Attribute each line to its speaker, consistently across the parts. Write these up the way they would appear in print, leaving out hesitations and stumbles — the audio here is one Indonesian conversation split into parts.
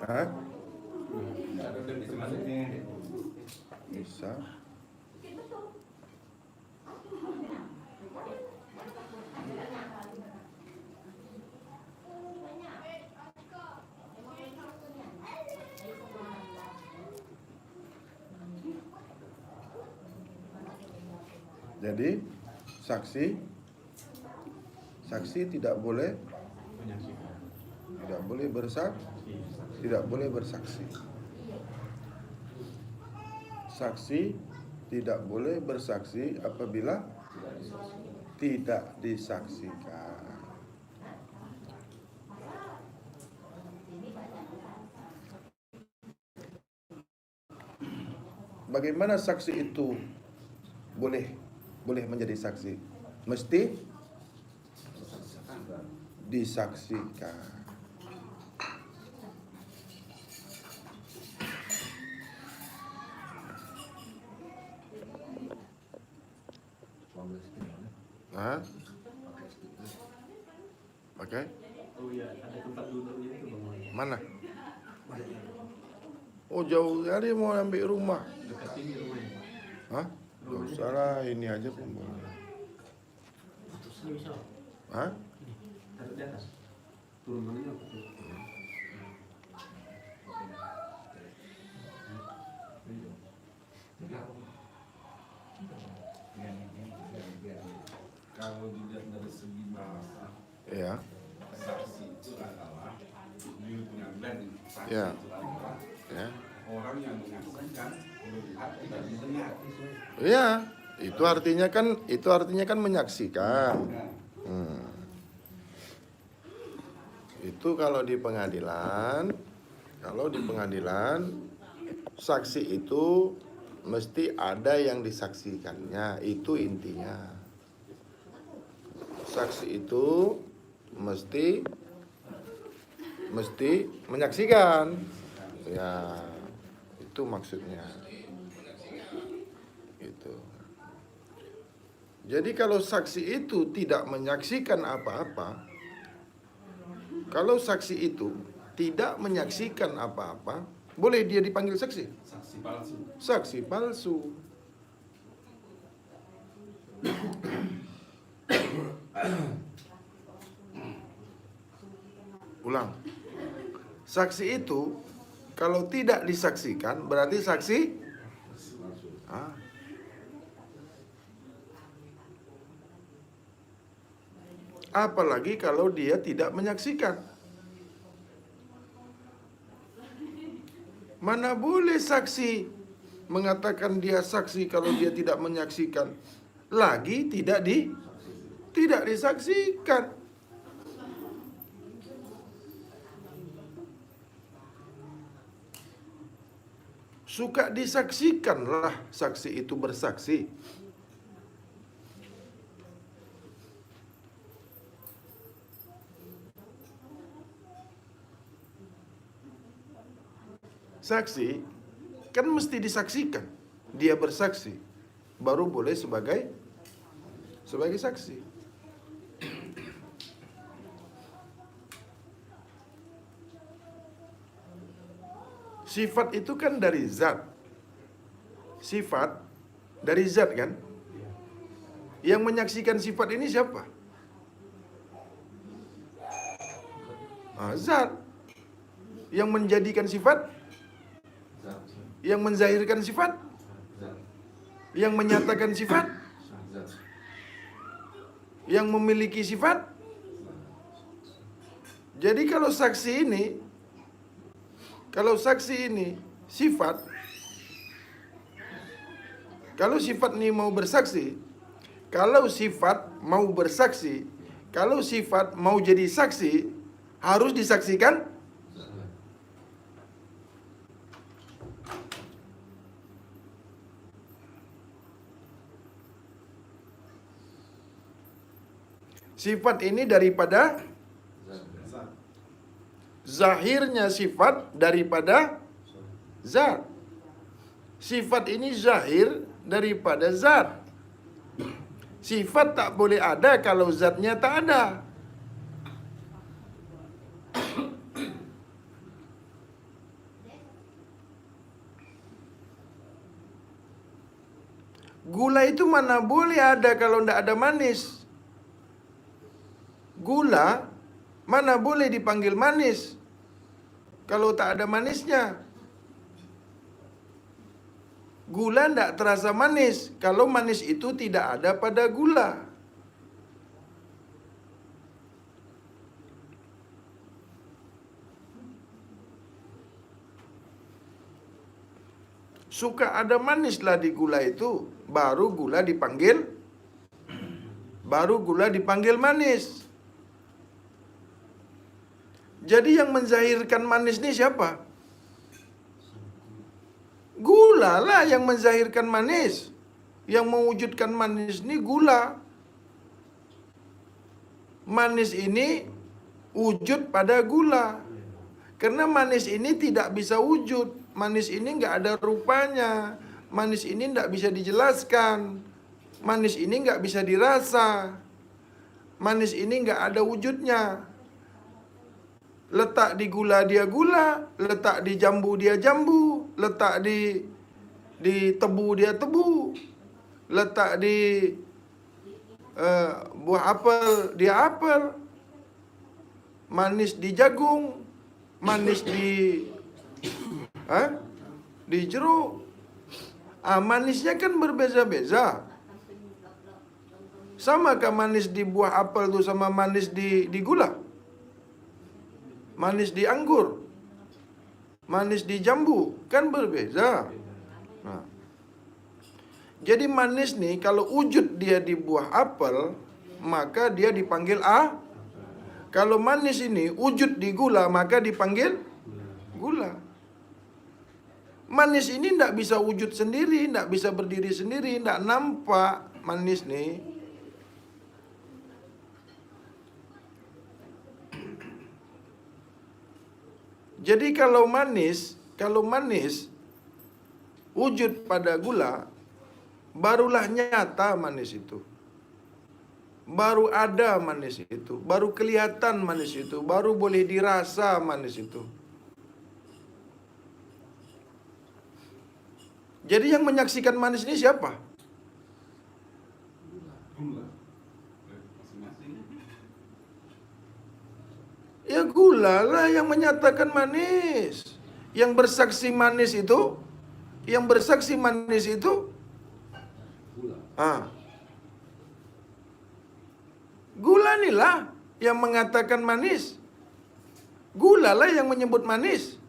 Speaker 1: Hah? Bisa. Jadi saksi tidak boleh bersaksi. Saksi tidak boleh bersaksi apabila tidak disaksikan. Bagaimana saksi itu boleh menjadi saksi? Mesti disaksikan. Hah? Pakai?
Speaker 2: Oh iya, ada tempat duduknya itu Bang.
Speaker 1: Mana? Oh, jauh kali mau ambil rumah.
Speaker 2: Dekat sini rumahnya.
Speaker 1: Hah? Gak usah lah, ini aja pun boleh.
Speaker 2: Ini bisa.
Speaker 1: Hah?
Speaker 2: Taruh di atas. Turun mana apa tuh?
Speaker 3: Kalau dilihat dari segi bahasa,
Speaker 1: Iya.
Speaker 3: saksi itu adalah pengambilan saksi
Speaker 1: Ya.
Speaker 3: itu adalah
Speaker 1: Ya.
Speaker 3: orang yang menyaksikan melihat tidak mendengar.
Speaker 1: Iya, itu artinya kan menyaksikan. Itu kalau di pengadilan saksi itu mesti ada yang disaksikannya, itu intinya. Saksi itu mesti menyaksikan. Ya, itu maksudnya. Gitu. Jadi kalau saksi itu tidak menyaksikan apa-apa, boleh dia dipanggil saksi?
Speaker 3: Saksi palsu.
Speaker 1: Saksi palsu. Ulang. Saksi itu kalau tidak disaksikan berarti saksi apalagi kalau dia tidak menyaksikan. Mana boleh saksi mengatakan dia saksi kalau dia tidak menyaksikan. Lagi tidak disaksikan. Suka disaksikanlah saksi itu bersaksi. Saksi kan mesti disaksikan. Dia bersaksi baru boleh sebagai saksi. Sifat itu kan dari zat. Sifat dari zat kan? Yang menyaksikan sifat ini siapa? Zat. Yang menjadikan sifat? Yang menzahirkan sifat? Yang menyatakan sifat? Yang memiliki sifat? Jadi kalau saksi ini sifat, kalau sifat ini mau bersaksi, kalau sifat mau jadi saksi, harus disaksikan sifat ini daripada zahirnya sifat daripada zat. Sifat ini zahir daripada zat. Sifat tak boleh ada kalau zatnya tak ada. Gula itu mana boleh ada kalau tidak ada manis. Gula mana boleh dipanggil manis kalau tak ada manisnya. Gula tidak terasa manis kalau manis itu tidak ada pada gula. Suka ada manislah di gula itu, baru gula dipanggil manis. Jadi yang menzahirkan manis ini siapa? Gula lah yang menzahirkan manis. Yang mewujudkan manis ini gula. Manis ini wujud pada gula. Karena manis ini tidak bisa wujud. Manis ini nggak ada rupanya. Manis ini nggak bisa dijelaskan. Manis ini nggak bisa dirasa. Manis ini nggak ada wujudnya. Letak di gula dia gula, letak di jambu dia jambu, letak di tebu dia tebu, letak di buah apel dia apel, manis di jagung, manis di jeruk. Manisnya kan berbeza-beza. Samakah manis di buah apel itu sama manis di gula? Manis di anggur, manis di jambu, kan berbeza. Nah, jadi manis nih kalau wujud dia di buah apel, maka dia dipanggil Kalau manis ini wujud di gula, maka dipanggil gula. Manis ini tidak bisa wujud sendiri, tidak bisa berdiri sendiri, tidak nampak manis nih. Jadi kalau manis wujud pada gula, barulah nyata manis itu. Baru ada manis itu, baru kelihatan manis itu, baru boleh dirasa manis itu. Jadi yang menyaksikan manis ini siapa?
Speaker 3: Gula. Masing-masing.
Speaker 1: Ya gula lah yang menyatakan manis. Yang bersaksi manis itu,
Speaker 2: Gula.
Speaker 1: Gula inilah yang mengatakan manis. Gula lah yang menyebut manis.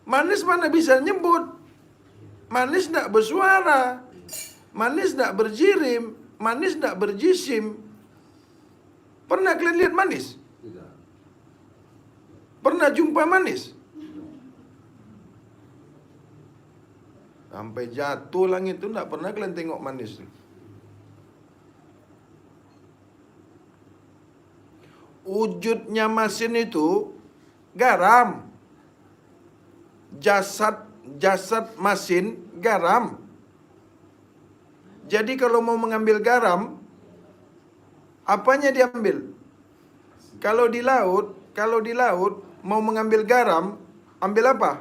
Speaker 1: Manis mana bisa nyebut? Manis tidak bersuara. Manis tidak berjirim. Manis tidak berjisim. Pernah kalian lihat manis?
Speaker 2: Tidak.
Speaker 1: Pernah jumpa manis? Sampai jatuh langit itu tidak pernah kalian tengok manis. Wujudnya masin itu garam. Jasad masin garam. Jadi kalau mau mengambil garam, apanya diambil? Kalau di laut mau mengambil garam, ambil apa?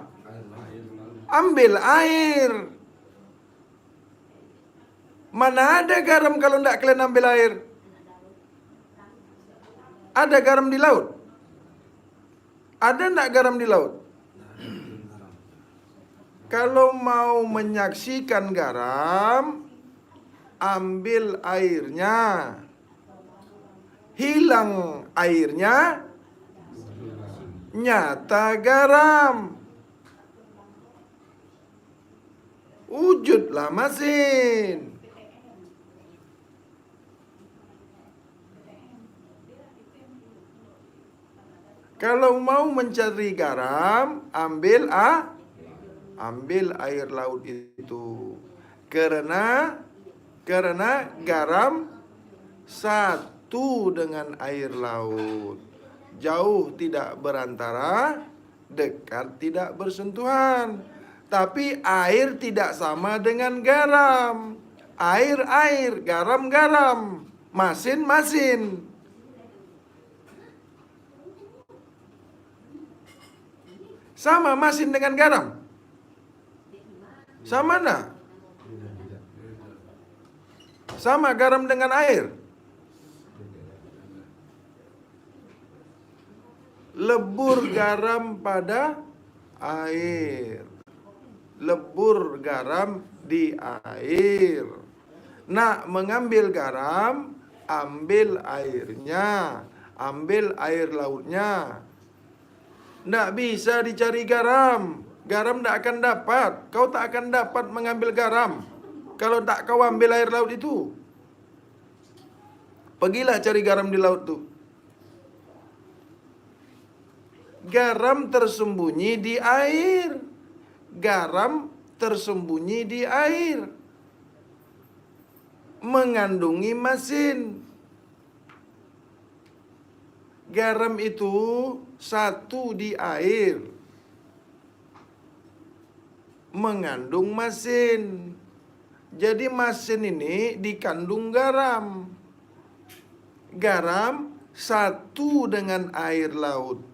Speaker 1: Ambil air. Mana ada garam kalau tidak kalian ambil air? Ada garam di laut? Ada tidak garam di laut? Kalau mau menyaksikan garam, ambil airnya. Hilang airnya, nyata garam. Wujudlah masin. Kalau mau mencari garam, ambil air laut itu. Karena garam satu dengan air laut. Jauh tidak berantara, dekat tidak bersentuhan. Tapi air tidak sama dengan garam. Air, garam, masin. Sama masin dengan garam. Sama nak? Sama garam dengan air? Lebur garam pada air. Lebur garam di air. Nak mengambil garam, ambil airnya, ambil air lautnya. Nggak bisa dicari garam. Garam tak akan dapat. Kau tak akan dapat mengambil garam kalau tak kau ambil air laut itu. Pergilah cari garam di laut tu. Garam tersembunyi di air. Garam tersembunyi di air. Mengandungi masin. Garam itu satu di air, mengandung masin. Jadi masin ini dikandung garam. Garam satu dengan air laut.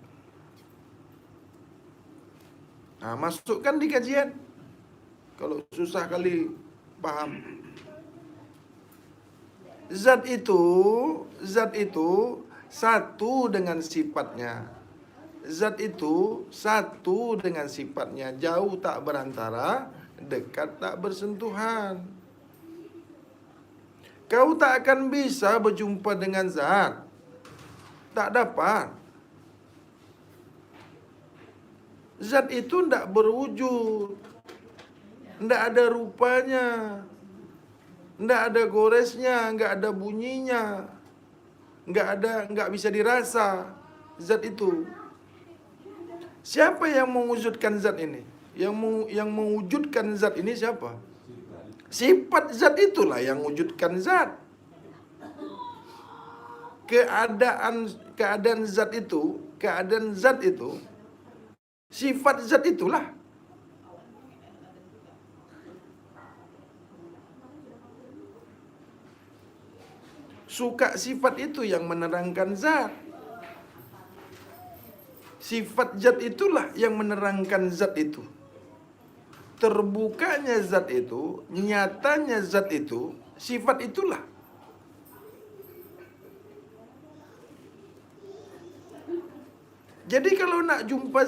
Speaker 1: Nah, masukkan di kajian. Kalau susah kali paham. Zat itu satu dengan sifatnya. Zat itu satu dengan sifatnya. Jauh tak berantara, dekat tak bersentuhan. Kau tak akan bisa berjumpa dengan zat. Tak dapat. Zat itu tidak berwujud. Tidak ada rupanya. Tidak ada goresnya, tidak ada bunyinya. Enggak bisa dirasa zat itu. Siapa yang mewujudkan zat ini? Yang mewujudkan zat ini siapa? Sifat zat itulah yang wujudkan zat. Keadaan zat itu, sifat zat itulah. Suka sifat itu yang menerangkan zat. Sifat zat itulah yang menerangkan zat itu. Terbukanya zat itu, nyatanya zat itu, sifat itulah. Jadi kalau nak jumpa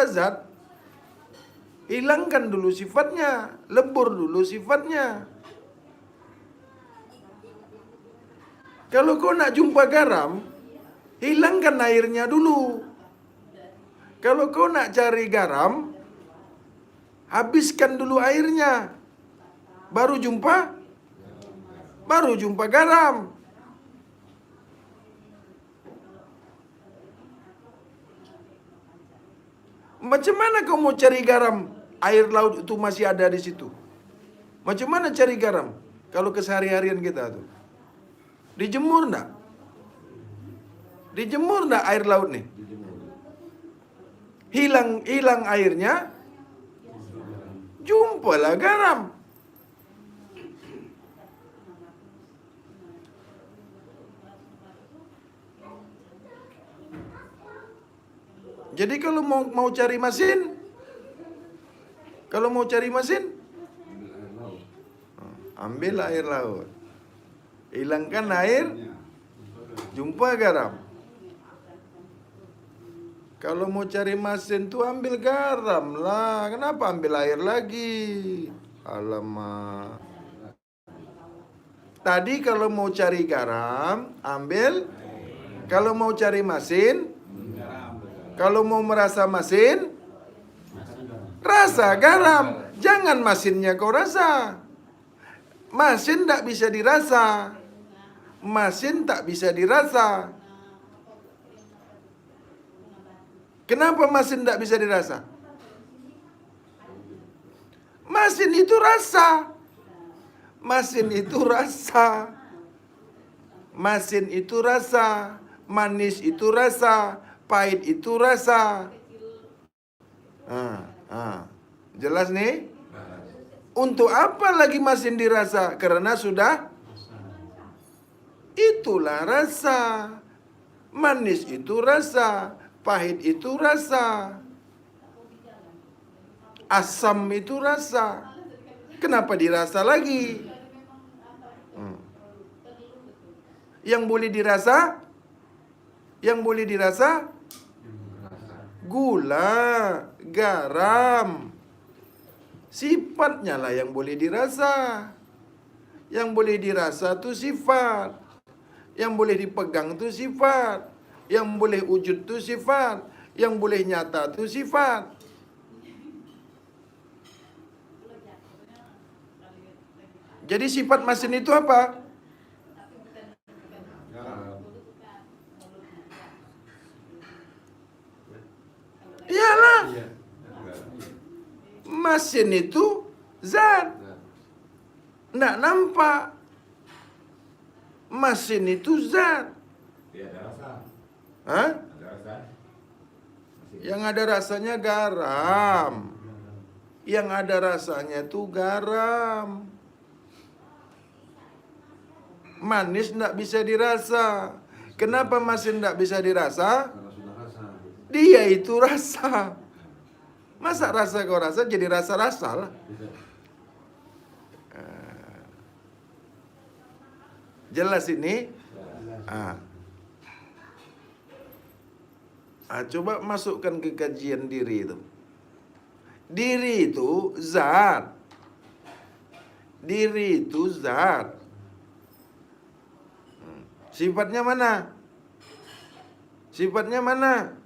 Speaker 1: zat, hilangkan dulu sifatnya, lebur dulu sifatnya. Kalau kau nak jumpa garam, hilangkan airnya dulu. Kalau kau nak cari garam, habiskan dulu airnya. Baru jumpa garam. Macam mana kau mau cari garam? Air laut itu masih ada di situ. Macam mana cari garam? Kalau kesehari-harian kita tuh. Dijemur enggak? Dijemur enggak air laut nih? Hilang airnya, jumpalah garam. Jadi kalau mau cari masin, ambil air laut. Hilangkan air, jumpa garam. Kalau mau cari masin tuh ambil garam lah. Kenapa ambil air lagi? Alamak. Tadi kalau mau cari garam, ambil. Kalau mau cari masin, kalau mau merasa masin, rasa garam. Jangan masinnya kau rasa. Masin tak bisa dirasa. Masin tak bisa dirasa. Kenapa masin tak bisa dirasa? Masin itu rasa. Masin itu rasa. Masin itu rasa. Manis itu rasa. Pahit itu rasa. Jelas nih? Untuk apa lagi masin dirasa? Karena sudah itulah rasa. Manis itu rasa. Pahit itu rasa. Asam itu rasa. Kenapa dirasa lagi? Yang boleh dirasa? Yang boleh dirasa? Gula, garam. Sifatnya lah yang boleh dirasa. Yang boleh dirasa itu sifat. Yang boleh dipegang itu sifat. Yang boleh wujud itu sifat. Yang boleh nyata itu sifat. Jadi sifat masin itu apa? Iyalah, masin itu zat. Nggak nampak. Masin itu zat.
Speaker 3: Tidak ada rasa.
Speaker 1: Hah?
Speaker 3: Ada rasa.
Speaker 1: Yang ada rasanya garam. Yang ada rasanya itu garam. Manis nggak bisa dirasa. Kenapa masin nggak bisa dirasa?
Speaker 2: Karena sudah rasa.
Speaker 1: Dia itu rasa. Masa rasa kau rasa jadi rasa-rasa lah. Jelas ini? Coba masukkan ke kajian diri itu. Diri itu zat. Diri itu zat. Sifatnya mana? Sifatnya mana?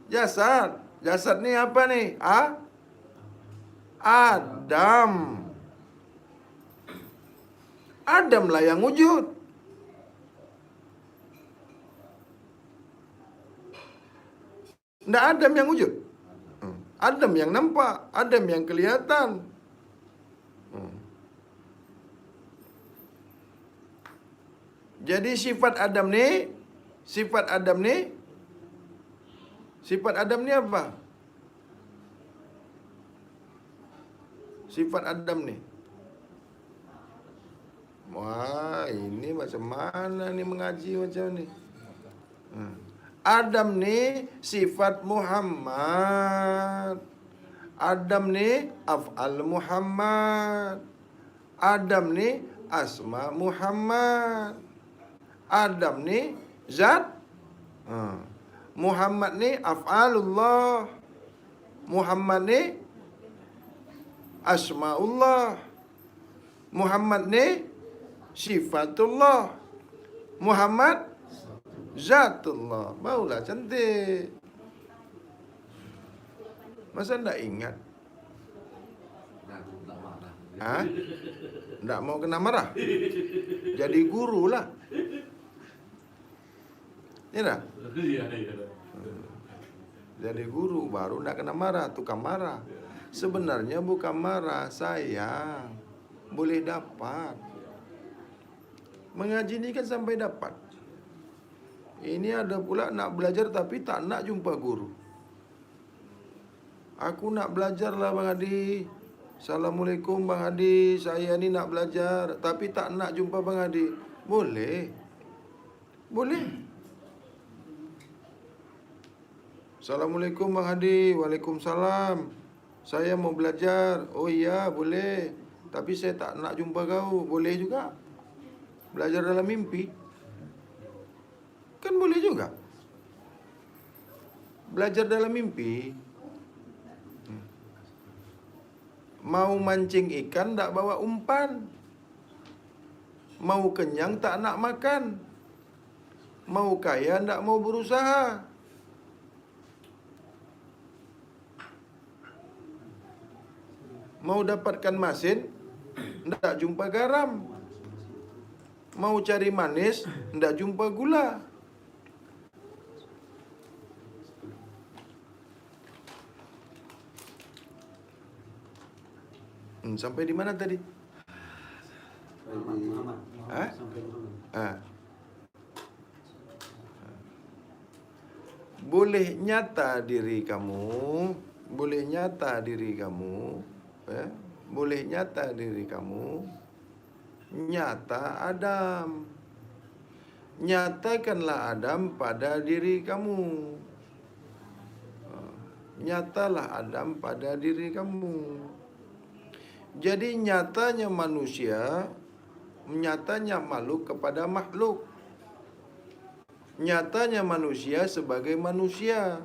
Speaker 1: Jasad. Jasad ini apa nih? Adam. Adam lah yang wujud. Nggak Adam yang wujud. Adam yang nampak. Adam yang kelihatan. Jadi sifat Adam nih, sifat Adam nih apa? Sifat Adam nih. Wah, ini macam mana nih mengaji macam ni? Adam nih sifat Muhammad. Adam nih af'al Muhammad. Adam nih asma Muhammad. Adam nih zat. Muhammad nih af'alullah. Muhammad nih asma'ullah. Muhammad nih sifatullah. Muhammad zatullah. Maulah cantik. Masa ndak ingat? Ndak mau kena marah? Jadi guru lah. Ya, jadi guru baru ndak kena marah, tukang marah. Sebenarnya bukan marah, sayang. Boleh dapat. Mengaji ini kan sampai dapat. Ini ada pula nak belajar tapi tak nak jumpa guru. Aku nak belajar lah Bang Hadi. Assalamualaikum Bang Hadi. Saya ni nak belajar tapi tak nak jumpa Bang Hadi. Boleh. Boleh. Assalamualaikum Bang Hadi. Waalaikumsalam. Saya mau belajar. Oh iya, boleh. Tapi saya tak nak jumpa kau. Boleh juga. Belajar dalam mimpi. Kan boleh juga. Belajar dalam mimpi. Mau mancing ikan tak bawa umpan. Mau kenyang tak nak makan. Mau kaya tak mau berusaha. Mau dapatkan masin, ndak jumpa garam. Mau cari manis, ndak jumpa gula. Sampai di mana tadi? Boleh nyata diri kamu, boleh nyata diri kamu. Boleh nyata diri kamu. Nyata Adam. Nyatakanlah Adam pada diri kamu. nyatalah Adam pada diri kamu. Jadi nyatanya manusia, nyatanya makhluk kepada makhluk. Nyatanya manusia sebagai manusia.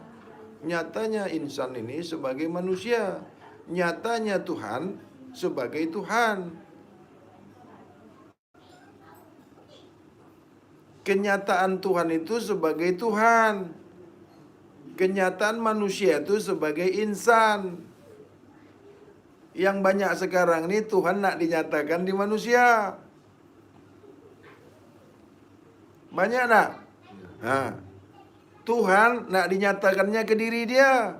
Speaker 1: Nyatanya insan ini sebagai manusia. Nyatanya Tuhan sebagai Tuhan. Kenyataan Tuhan itu sebagai Tuhan. Kenyataan manusia itu sebagai insan. Yang banyak sekarang ini Tuhan nak dinyatakan di manusia. Banyak tak? Tuhan nak dinyatakannya ke diri dia.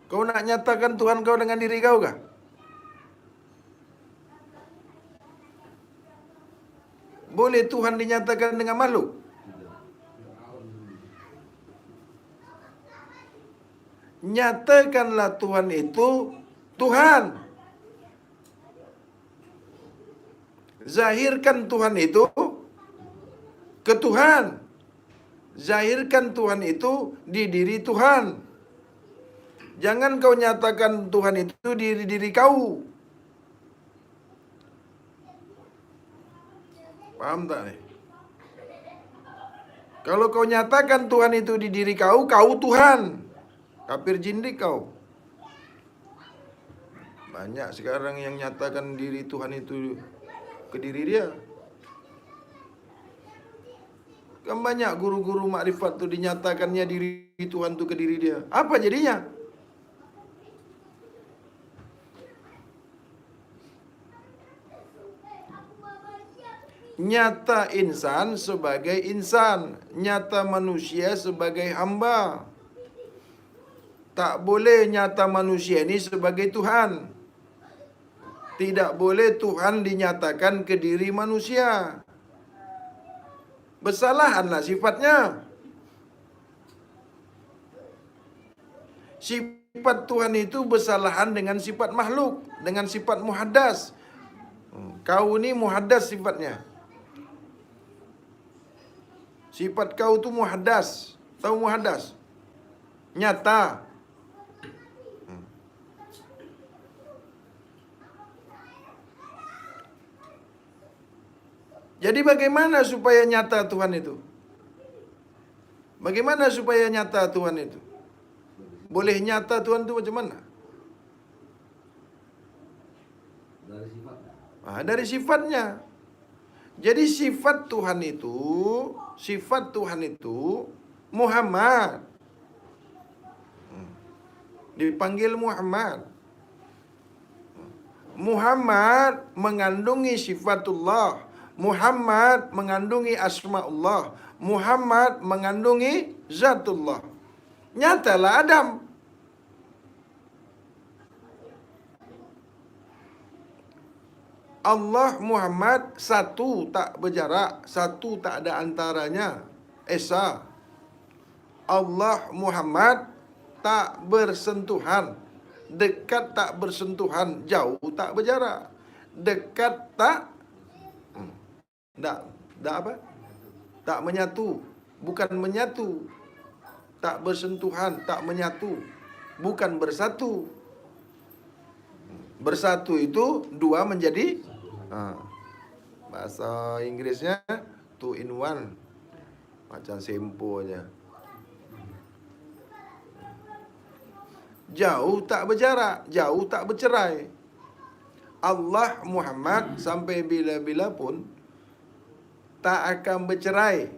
Speaker 1: Kau nak nyatakan Tuhan kau dengan diri kau kah? Boleh Tuhan dinyatakan dengan makhluk? Nyatakanlah Tuhan itu Tuhan. Zahirkan Tuhan itu ke Tuhan. Zahirkan Tuhan itu di diri Tuhan. Jangan kau nyatakan Tuhan itu di diri kau. Paham tak nih? Kalau kau nyatakan Tuhan itu di diri kau, kau Tuhan. Kafir jindik kau. Banyak sekarang yang nyatakan diri Tuhan itu ke diri dia. Kan banyak guru-guru makrifat tu dinyatakannya diri Tuhan tu ke diri dia. Apa jadinya? Nyata insan sebagai insan, nyata manusia sebagai hamba. Tak boleh nyata manusia ini sebagai Tuhan. Tidak boleh Tuhan dinyatakan ke diri manusia. Bersalahanlah sifatnya. Sifat Tuhan itu bersalahan dengan sifat makhluk, dengan sifat muhaddas. Kau ni muhaddas sifatnya. Sifat kau tu muhaddas. Tahu muhaddas? Nyata. Jadi bagaimana supaya nyata Tuhan itu? Bagaimana supaya nyata Tuhan itu? Boleh nyata Tuhan itu macam mana?
Speaker 2: Dari sifatnya.
Speaker 1: Dari sifatnya. Jadi sifat Tuhan itu Muhammad. Dipanggil Muhammad. Muhammad mengandungi sifatullah. Muhammad mengandungi asma'ullah. Muhammad mengandungi zatullah. Nyatalah Adam. Allah Muhammad satu, tak berjarak, satu tak ada antaranya. Esa. Allah Muhammad tak bersentuhan. Dekat tak bersentuhan, jauh tak berjarak. Dekat tak apa? Tak menyatu, bukan menyatu. Tak bersentuhan, tak menyatu, bukan bersatu. Bersatu itu dua menjadi bahasa Inggrisnya 2 in 1. Macam sempo aja. Jauh tak berjarak, jauh tak bercerai. Allah Muhammad sampai bila-bila pun tak akan bercerai.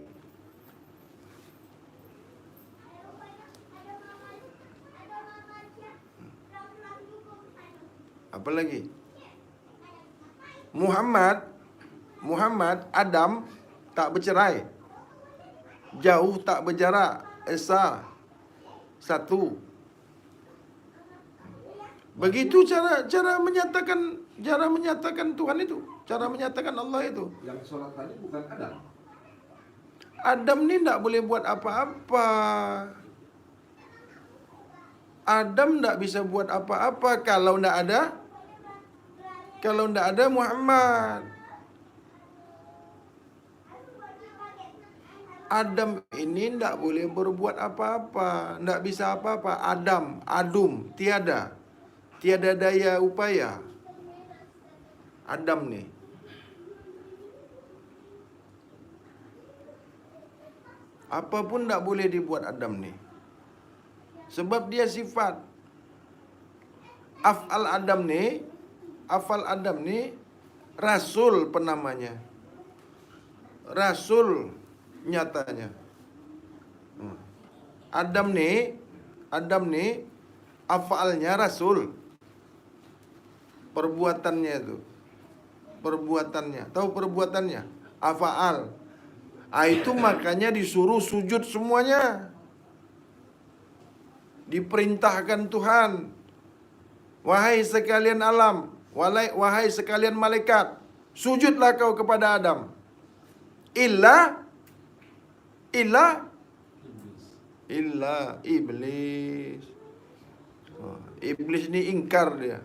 Speaker 1: Apa lagi? Muhammad, Adam tak bercerai. Jauh tak berjarak, Esa satu. Begitu cara menyatakan Tuhan itu, cara menyatakan Allah itu.
Speaker 2: Yang sholat tadi bukan Adam.
Speaker 1: Adam ni tak boleh buat apa-apa. Adam tak bisa buat apa-apa kalau tak ada Muhammad. Adam ini tidak boleh berbuat apa-apa, tidak bisa apa-apa. Adum, tiada. Tiada daya upaya. Adam nih. Apapun tidak boleh dibuat Adam nih. Sebab dia sifat. Af'al Adam nih rasul penamanya. Rasul nyatanya. Adam nih af'alnya rasul. Perbuatannya itu. Perbuatannya. Tahu perbuatannya? Af'al. Itu makanya disuruh sujud semuanya. Diperintahkan Tuhan. Wahai sekalian alam, wahai sekalian malaikat, sujudlah kau kepada Adam. Illa iblis. Iblis ni ingkar dia.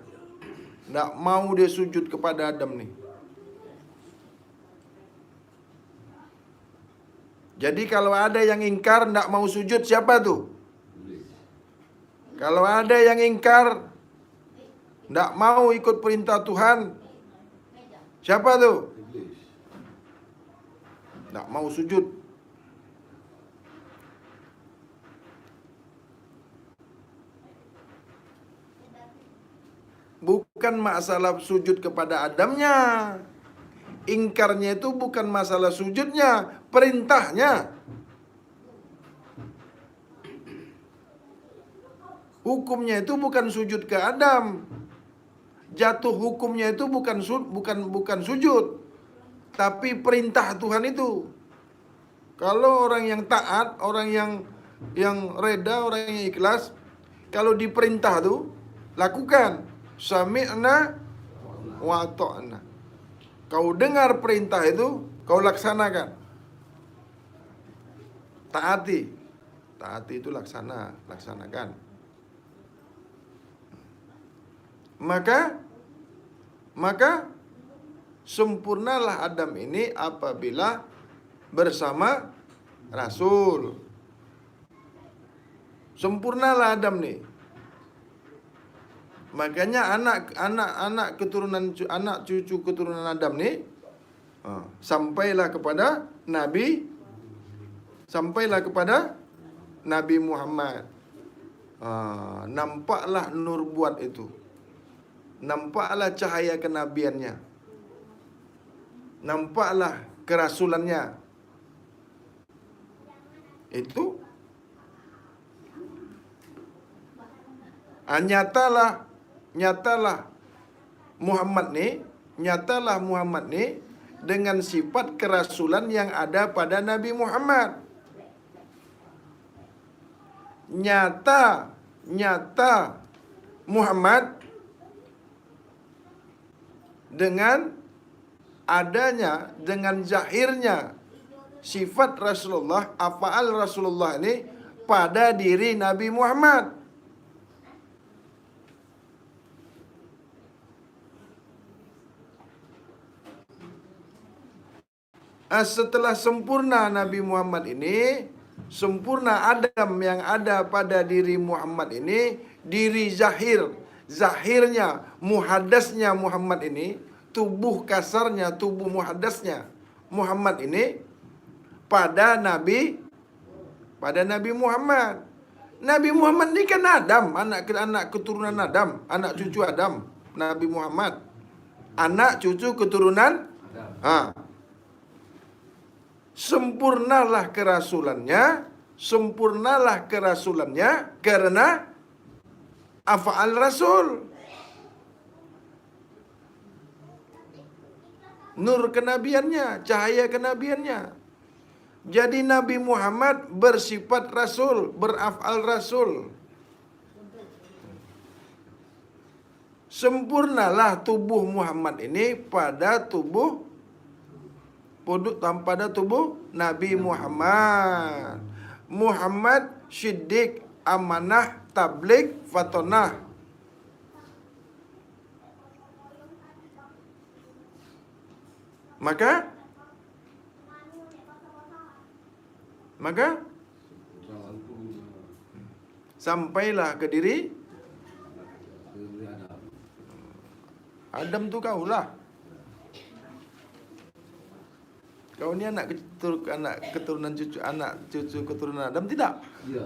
Speaker 1: Tak mau dia sujud kepada Adam ni. Jadi kalau ada yang ingkar tak mau sujud, siapa tu? Kalau ada yang ingkar tak mau ikut perintah Tuhan, siapa tu? Tak mau sujud. Bukan masalah sujud kepada Adamnya. Ingkarnya itu bukan masalah sujudnya, perintahnya. Hukumnya itu bukan sujud ke Adam. Jatuh hukumnya itu bukan sujud, tapi perintah Tuhan itu. Kalau orang yang taat, orang yang reda, orang yang ikhlas, kalau diperintah tu lakukan. Sami'na wa ata'na. Kau dengar perintah itu, kau laksanakan. Taati. Taati itu laksanakan. Maka sempurnalah Adam ini apabila bersama Rasul. Sempurnalah Adam nih. Makanya anak cucu keturunan Adam nih sampailah kepada Nabi Muhammad. Nampaklah nubuat itu. Nampaklah cahaya kenabiannya. Nampaklah kerasulannya. Itu nyatalah Muhammad nih dengan sifat kerasulan yang ada pada Nabi Muhammad. Nyata Muhammad dengan zahirnya sifat Rasulullah, af'al Rasulullah ini pada diri Nabi Muhammad. Setelah sempurna Nabi Muhammad ini, sempurna Adam yang ada pada diri Muhammad ini, diri zahirnya, muhadasnya Muhammad ini, tubuh kasarnya, tubuh muhadasnya Muhammad ini pada Nabi Muhammad. Nabi Muhammad ini kan Adam, anak keturunan Adam, anak cucu Adam. Nabi Muhammad anak cucu keturunan Adam. Sempurnalah kerasulannya karena af'al Rasul. Nur kenabiannya, cahaya kenabiannya. Jadi Nabi Muhammad bersifat Rasul, beraf'al Rasul. Sempurnalah tubuh Muhammad ini pada tubuh Nabi Muhammad. Muhammad Siddiq, amanah, tabligh, fatonah. Maka Maka sampailah ke diri Adam tu kaulah. Kau ni anak keturunan cucu keturunan Adam tidak?
Speaker 2: Ya.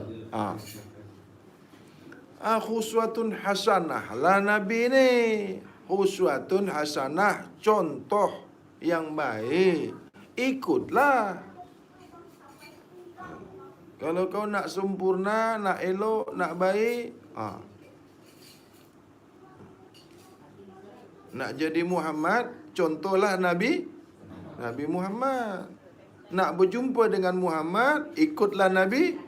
Speaker 1: Khuswatun hasanah lah Nabi ni. Khuswatun hasanah, contoh yang baik. Ikutlah. Kalau kau nak sempurna, nak elok, nak baik, nak jadi Muhammad, contohlah Nabi Muhammad. Nak berjumpa dengan Muhammad, ikutlah Nabi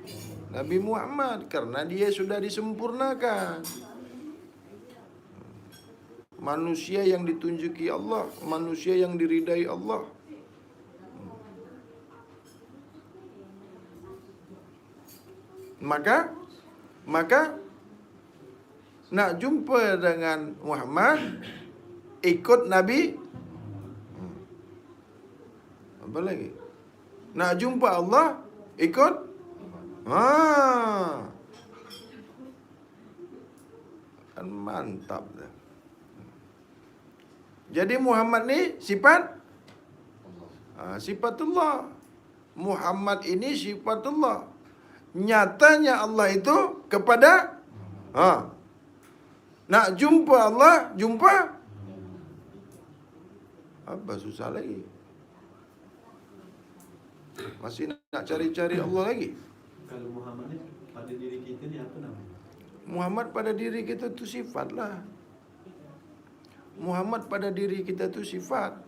Speaker 1: Muhammad, karena dia sudah disempurnakan. Manusia yang ditunjuki Allah, manusia yang diridai Allah. Maka nak jumpa dengan Muhammad, ikut Nabi. Apa lagi? Nak jumpa Allah, ikut. Kan mantap dah. Jadi Muhammad ni sifat sifatullah. Muhammad ini sifatullah. Nyatanya Allah itu kepada nak jumpa Allah, jumpa. Apa susah lagi? Masih nak cari-cari Allah lagi?
Speaker 2: Kalau Muhammad ni pada diri kita ni apa namanya?
Speaker 1: Muhammad pada diri kita tu sifat lah. Muhammad pada diri kita tu sifat.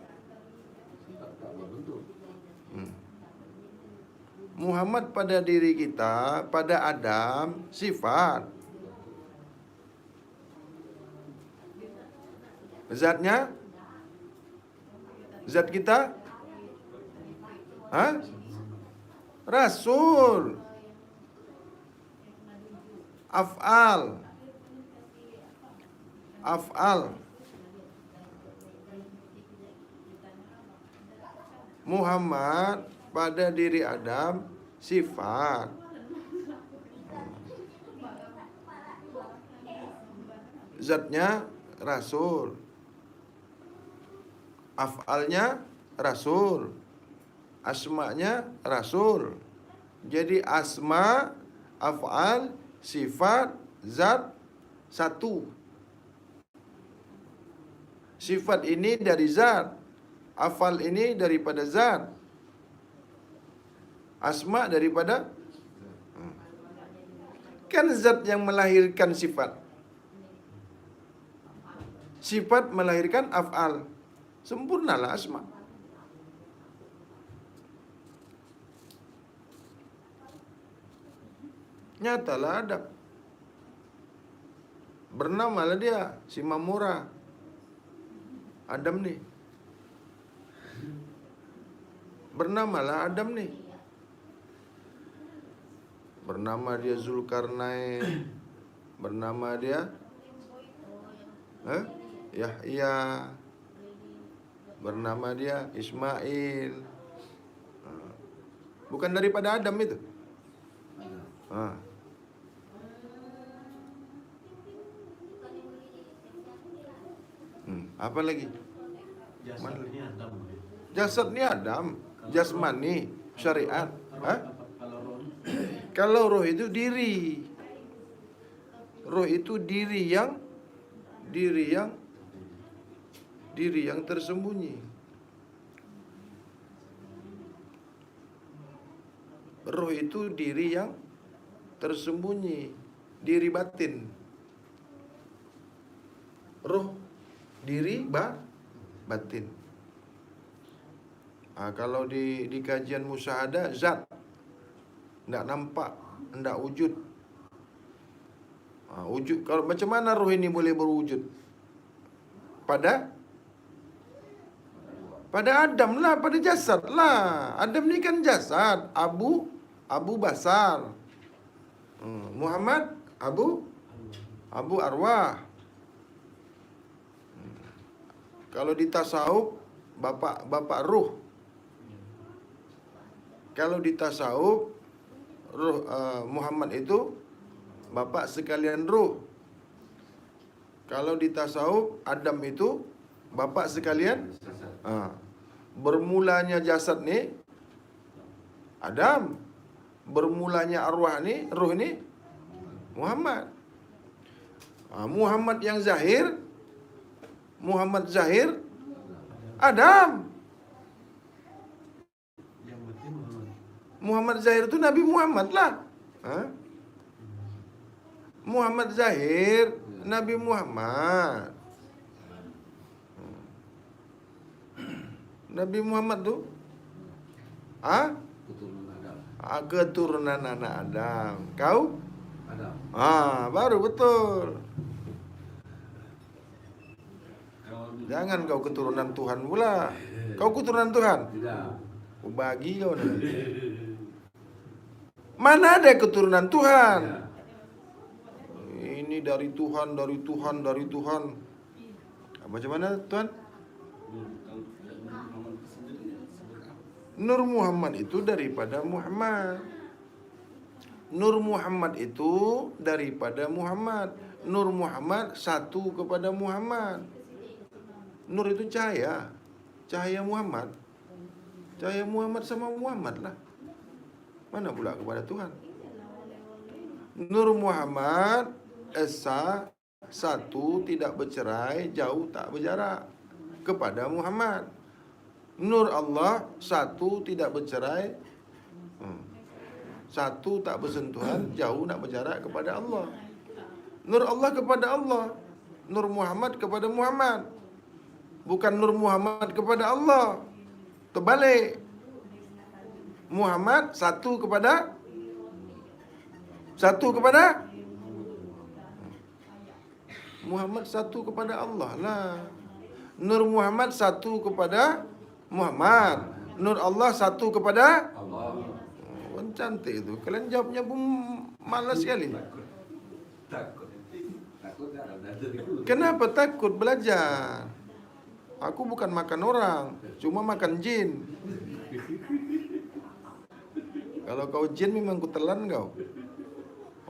Speaker 1: Muhammad pada diri kita, pada Adam, sifat. Zatnya? Zat kita? Rasul. Af'al. Muhammad pada diri Adam sifat. Zatnya Rasul. Af'alnya Rasul. Asma'nya Rasul. Jadi asma, af'al, sifat, zat satu. Sifat ini dari zat, af'al ini daripada zat, asma daripada kan zat yang melahirkan sifat. Sifat melahirkan af'al. Sempurnalah asma. Nyatalah Adam. Bernamalah dia si Mamura. Adam ni. Bernamalah Adam ni. Bernama dia Zulkarnain. Bernama dia Yahya. Bernama dia Ismail. Bukan daripada Adam itu. Apa lagi?
Speaker 2: Jasad ni Adam.
Speaker 1: Jasad ni Adam. Jasmani, syariat.
Speaker 2: Kalau roh ni?
Speaker 1: Kalau roh itu diri. Roh itu diri yang tersembunyi. Roh itu diri yang tersembunyi, diri batin. Roh, diri batin. Kalau di kajian musyahadah, zat tidak nampak, tidak wujud. Wujud. Kalau macam mana roh ini boleh berwujud? Pada Adam lah, pada jasad lah. Adam ni kan jasad, Abu basar. Muhammad Abu arwah. Kalau di tasawuf bapa ruh. Kalau di tasawuf Muhammad itu bapak sekalian ruh. Kalau di tasawuf Adam itu bapak sekalian bermulanya jasad ni Adam, bermulanya arwah ni, ruh ni Muhammad. Muhammad yang zahir, Muhammad zahir Adam.
Speaker 2: Yang penting Muhammad.
Speaker 1: Muhammad zahir itu Nabi Muhammad lah. Muhammad zahir Nabi Muhammad. Nabi Muhammad tu
Speaker 3: Keturunan Adam.
Speaker 1: keturunan anak Adam. Kau?
Speaker 3: Adam.
Speaker 1: Baru betul.
Speaker 2: Kalau
Speaker 1: Jangan kau keturunan Tuhan pula. Kau keturunan Tuhan?
Speaker 3: Tidak.
Speaker 1: Aku bagi kau nanti. Mana ada keturunan Tuhan?
Speaker 3: Ya.
Speaker 1: Ini dari Tuhan, dari Tuhan, dari Tuhan. Macam mana Tuhan? Nur Muhammad itu daripada Muhammad. Nur Muhammad itu daripada Muhammad. Nur Muhammad satu kepada Muhammad. Nur itu cahaya. Cahaya Muhammad. Cahaya Muhammad sama Muhammad lah. Mana pula kepada Tuhan? Nur Muhammad Esa satu, tidak bercerai, jauh tak berjarak kepada Muhammad. Nur Allah satu, tidak bercerai, satu, tak bersentuhan, jauh nak berjarak kepada Allah. Nur Allah kepada Allah, Nur Muhammad kepada Muhammad. Bukan Nur Muhammad kepada Allah. Terbalik. Muhammad satu kepada Muhammad satu kepada Allah lah. Nur Muhammad satu kepada Muhammad. Nur Allah satu kepada
Speaker 3: Allah.
Speaker 1: cantik tu. Kalian jawabnya pun malas sekali.
Speaker 3: Takut. Takut ada.
Speaker 1: Kenapa takut belajar? Aku bukan makan orang, cuma makan jin. Kalau kau jin memang ku telan kau.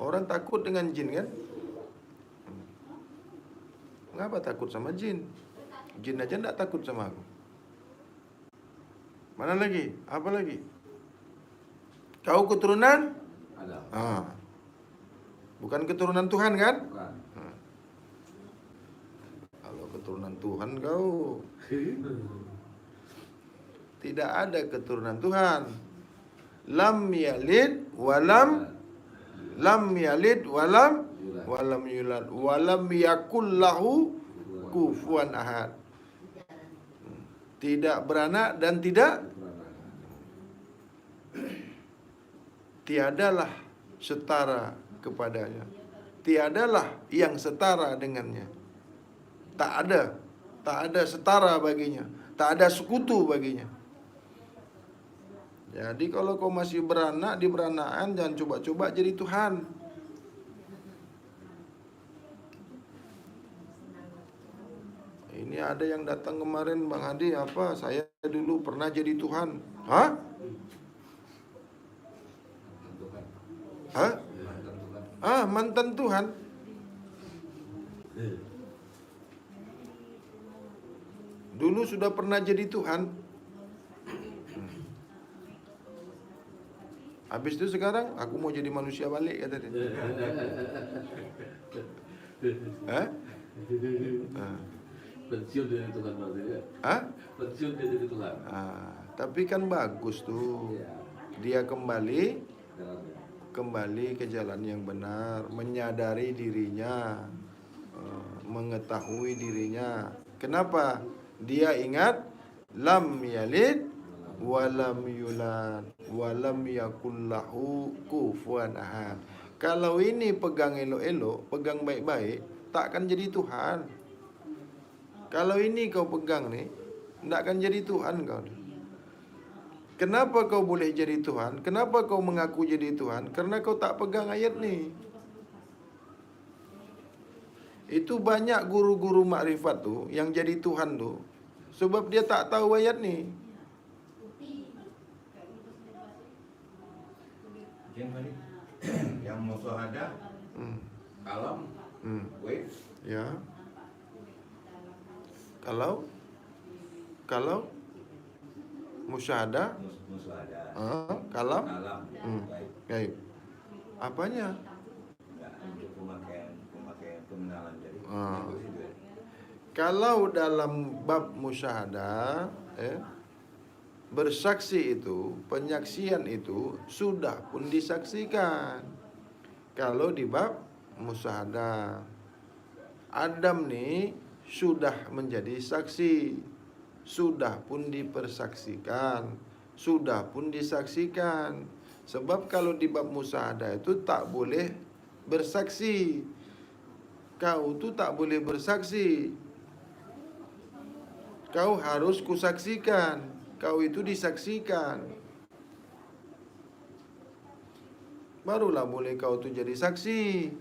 Speaker 1: Orang takut dengan jin kan? Mengapa takut sama jin? Jin aja tidak takut sama aku. Mana lagi? Apa lagi? Kau keturunan?
Speaker 3: Ada.
Speaker 1: Bukan keturunan Tuhan kan?
Speaker 3: Bukan.
Speaker 1: Kalau keturunan Tuhan kau tidak ada keturunan Tuhan. Lam yalid walam yulad walam yakul lahu kufuwan ahad. Tidak beranak dan tiadalah setara kepadanya. Tiadalah yang setara dengannya. Tak ada setara baginya. Tak ada sekutu baginya. Jadi kalau kau masih beranak di beranakan, jangan coba-coba jadi Tuhan. Ini ada yang datang kemarin, Bang Hadi, apa? Saya dulu pernah jadi Tuhan. Hah? Mantan Tuhan. Dulu sudah pernah jadi Tuhan. Habis itu sekarang aku mau jadi manusia balik, kata dia.
Speaker 3: Pensiun dari Tuhan maksudnya. Pensiun dari Tuhan.
Speaker 1: Tapi kan bagus tuh. Dia kembali ke jalan yang benar, menyadari dirinya, mengetahui dirinya. Kenapa? Dia ingat lam yalid walam yulad walam yakul lahu kufuwan ahad. Kalau ini pegang elok-elok, pegang baik-baik, tak akan jadi Tuhan. Kalau ini kau pegang nih, tak akan jadi Tuhan kau. Kenapa kau boleh jadi Tuhan? Kenapa kau mengaku jadi Tuhan? Karena kau tak pegang ayat ni. Itu banyak guru-guru makrifat tu yang jadi Tuhan tu sebab dia tak tahu ayat ni.
Speaker 4: Yang musyahadah, kalam, wait,
Speaker 1: Ya. Kalau musyahadah,
Speaker 4: musyahadah,
Speaker 1: kalam,
Speaker 4: kalam, baik.
Speaker 1: gaib. Apanya?
Speaker 4: Enggak, untuk pemakaian kebenaran jadi.
Speaker 1: Ah.
Speaker 4: Itu juga.
Speaker 1: Kalau dalam bab musyahadah, bersaksi itu, penyaksian itu sudah pun disaksikan. Kalau di bab musyahadah, Adam nih sudah menjadi saksi, sudah pun dipersaksikan, sudah pun disaksikan. Sebab kalau di bab musyahadah itu tak boleh bersaksi. Kau tuh tak boleh bersaksi. Kau harus kusaksikan. Kau itu disaksikan. Barulah boleh kau tuh jadi saksi.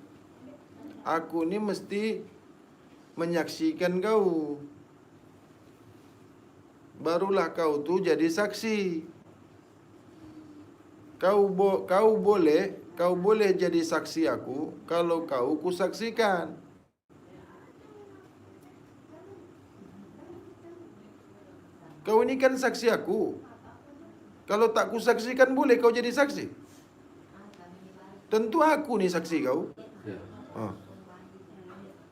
Speaker 1: Aku ni mesti menyaksikan kau. Barulah kau tuh jadi saksi. Kau boleh jadi saksi aku kalau kau kusaksikan. Kau ini kan saksi aku. Kalau tak kusaksikan boleh kau jadi saksi? Tentu aku nih saksi kau.
Speaker 3: Ya.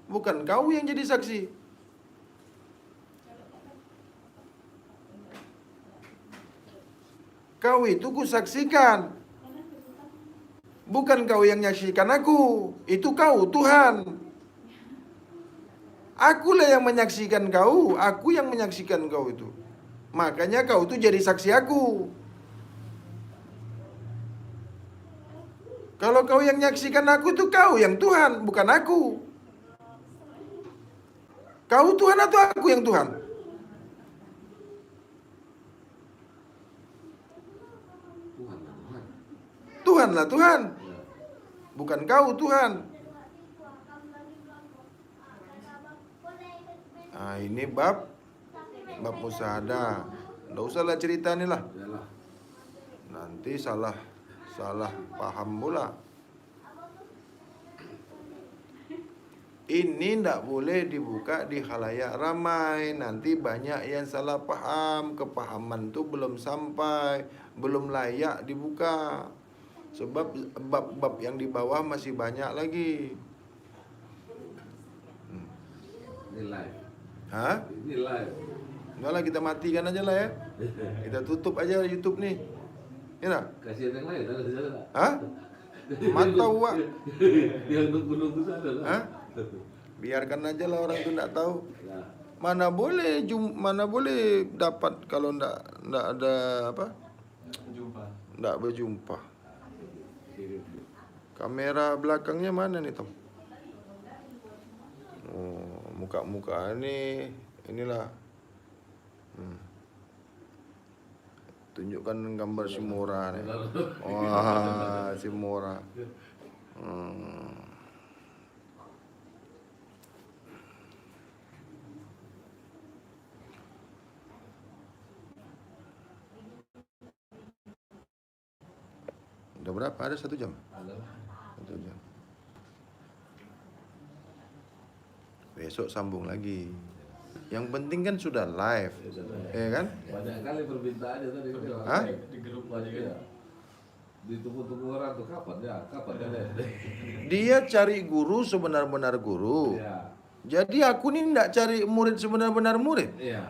Speaker 1: Bukan kau yang jadi saksi. Kau itu kusaksikan. Bukan kau yang menyaksikan aku. Itu kau, Tuhan. Akulah yang menyaksikan kau. Aku yang menyaksikan kau itu. Makanya kau itu jadi saksi aku. Kalau kau yang menyaksikan aku itu kau yang Tuhan, bukan aku. Kau Tuhan atau aku yang Tuhan? Tuhanlah Tuhan. Bukan kau Tuhan. Nah, ini bab musyahadah. Nggak usahlah cerita ni lah.
Speaker 3: Yalah.
Speaker 1: Nanti salah paham pula. Ini ndak boleh dibuka di khalayak ramai. Nanti banyak yang salah paham. Kepahaman tu belum sampai, belum layak dibuka. Sebab bab-bab yang di bawah masih banyak lagi.
Speaker 3: Ini live.
Speaker 1: Hah?
Speaker 3: Ini live.
Speaker 1: Enggaklah, kita matikan aja lah ya. Kita tutup aja YouTube nih. Ya tak?
Speaker 3: Kasihan yang lain ada di sana.
Speaker 1: Hah? Mata uak.
Speaker 3: Yang nunggu-nunggu sana.
Speaker 1: Hah? Biarkan aja lah orang tu tak tahu.
Speaker 3: Ya.
Speaker 1: Mana boleh dapat kalau ndak ada apa? Ndak berjumpa. Kamera belakangnya mana nih, Tom? Oh, muka-muka inilah. Tunjukkan gambar si Mora nih. Wah, si Mora. Udah berapa? Ada 1 jam?
Speaker 3: Ada.
Speaker 1: 1 jam. Besok sambung lagi. Yang penting kan sudah live, ya kan?
Speaker 3: Banyak kali permintaannya tadi.
Speaker 1: Hah?
Speaker 3: Di grup banyak ya. Ditunggu-tunggu orang tuh kapan ya?
Speaker 1: Dia cari guru sebenar-benar guru.
Speaker 3: Ya.
Speaker 1: Jadi aku ni ndak cari murid sebenar-benar murid.
Speaker 3: Iya.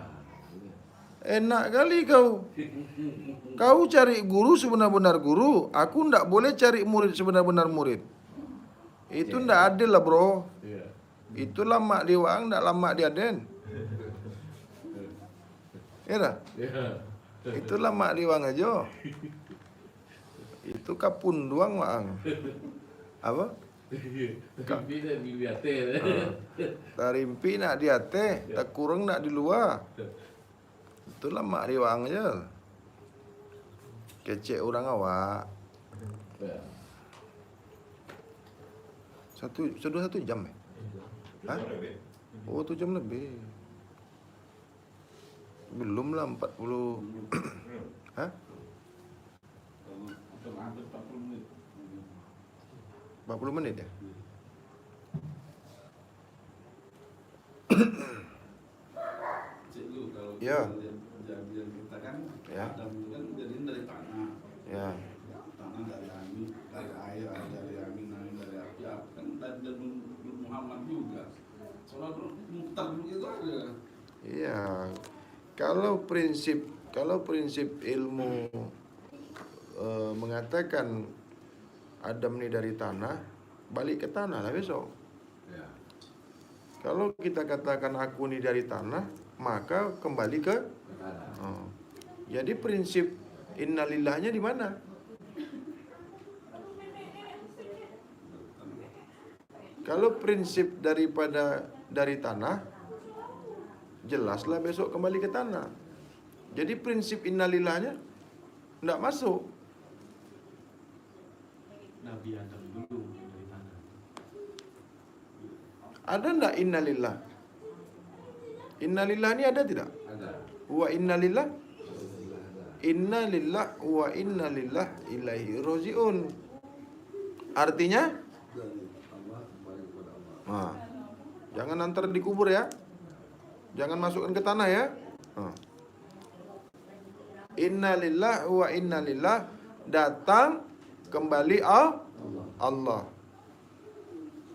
Speaker 1: Enak kali kau. Kau cari guru sebenar-benar guru. Aku ndak boleh cari murid sebenar-benar murid. Itu ndak adil lah, bro.
Speaker 3: Iya.
Speaker 1: Itu lama di Wang, ndak lama di Aden. Ya dah?
Speaker 3: Iya.
Speaker 1: Itu lama di Wang aja. Itu kapun doang Wang. Apa?
Speaker 3: Tapi dia bibiate.
Speaker 1: Tarimpi nak di ate, tak kurang nak di luar. Itu lama di Wang aja. Kecek orang awak. Sudah 1 jam Hah? Oh, 1 jam lebih. Belum lah 40. Hah?
Speaker 2: Hampir 40 menit.
Speaker 1: 40 menit ya?
Speaker 3: Cik lu kalau
Speaker 1: Ya.
Speaker 3: perjanjian kita kan
Speaker 1: Ya.
Speaker 3: Adam itu kan jadiin dari tanah.
Speaker 1: Ya.
Speaker 3: Tanah dari angin, dari air, dari angin dari api, kan dari Muhammad juga. Soalnya muhtar begitu aja.
Speaker 1: Iya. Kalau prinsip ilmu mengatakan Adam ini dari tanah, balik ke tanah lah besok.
Speaker 3: Ya.
Speaker 1: Kalau kita katakan aku ini dari tanah, maka kembali ke
Speaker 3: Tanah.
Speaker 1: Jadi prinsip innalillahnya di mana? Kalau prinsip dari tanah, jelaslah besok kembali ke tanah. Jadi prinsip innalillahnya tidak masuk.
Speaker 2: Nabi Adam dulu dari tanah.
Speaker 1: Ada enggak innalillah? Innalillah ini ada tidak?
Speaker 3: Ada.
Speaker 1: Wa innalillah,
Speaker 3: Ada.
Speaker 1: innalillah wa innalillah ilaihi roji'un. Artinya,
Speaker 3: Dari Allah kembali kepada Allah.
Speaker 1: nah, jangan antar dikubur ya. Jangan masukkan ke tanah ya. Innalillah wa innalillah, datang kembali Allah.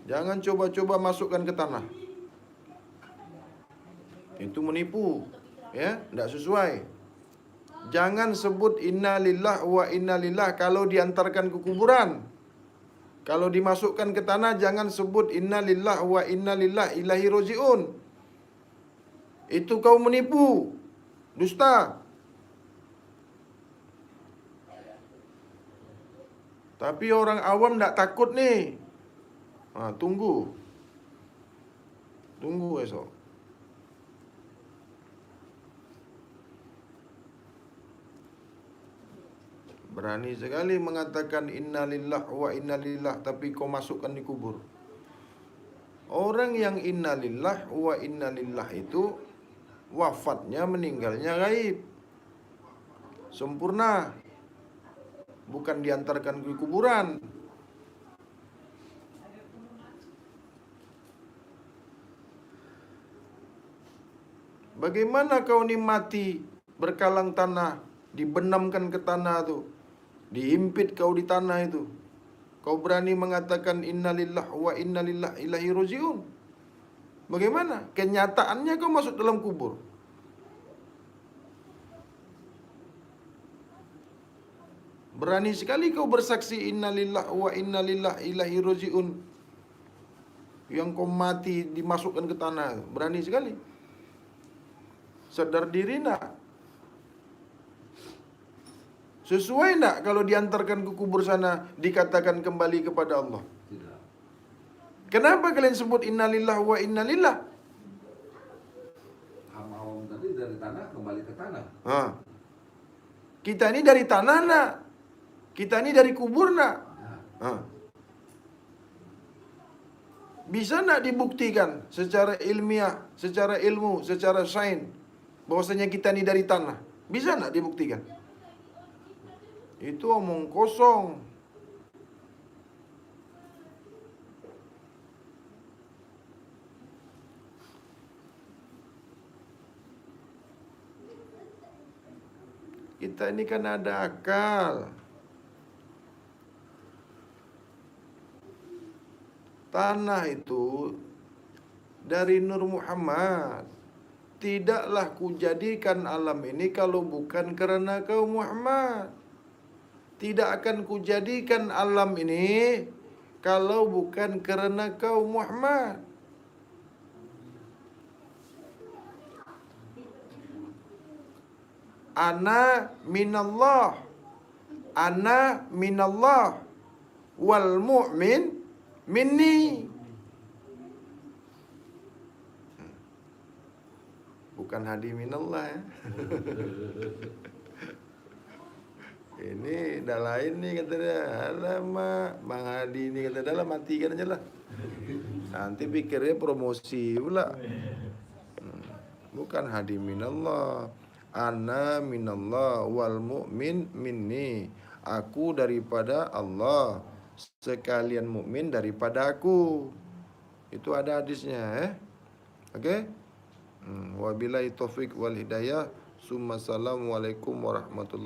Speaker 1: Jangan coba-coba masukkan ke tanah. Itu menipu, ya, tidak sesuai. Jangan sebut innalillah wa innalillah kalau diantarkan ke kuburan. Kalau dimasukkan ke tanah, jangan sebut innalillah wa innalillah ilaihi roji'un. Itu kau menipu, dusta. Tapi orang awam tidak takut nih. Tunggu esok. Berani sekali mengatakan innalillah wa innalillah, tapi kau masukkan di kubur. Orang yang innalillah wa innalillah itu wafatnya, meninggalnya gaib, sempurna, bukan diantarkan ke kuburan. Bagaimana kau ni mati berkalang tanah, dibenamkan ke tanah tu, dihimpit kau di tanah itu, kau berani mengatakan innalillah wa innalillah ilaihi roji'un? Bagaimana? Kenyataannya kau masuk dalam kubur. Berani sekali kau bersaksi innalillah wa innalillah ilaihi roji'un, yang kau mati dimasukkan ke tanah. Berani sekali. Sadar diri nak? Sesuai tak kalau diantarkan ke kubur sana dikatakan kembali kepada Allah?
Speaker 3: Tidak.
Speaker 1: Kenapa kalian sebut innalillah wa innalillah?
Speaker 3: Awam tadi dari tanah kembali ke tanah.
Speaker 1: Kita ini dari tanah nak? Kita ini dari kubur nak? Bisa nak dibuktikan secara ilmiah, secara ilmu, secara sains bahwasanya kita ini dari tanah? Bisa nak dibuktikan? Itu omong kosong. Kita ini kan ada akal. Tanah itu dari Nur Muhammad. Tidaklah kujadikan alam ini kalau bukan kerana kau Muhammad. Tidak akan kujadikan alam ini kalau bukan kerana kau Muhammad. Ana minallah, ana minallah, wal mu'min minni. Bukan hadi minallah ya. Ini dah lain nih kata dia. Alamak, Bang Hadi ni kata dah lah, matikan aja lah. Nanti pikirnya promosi pula. Bukan hadi minallah. Ana minallah wal mu'min minni. Aku daripada Allah, sekalian mukmin daripada aku. Itu ada hadisnya, Oke? Wabillahi taufik wal hidayah. Assalamualaikum warahmatullahi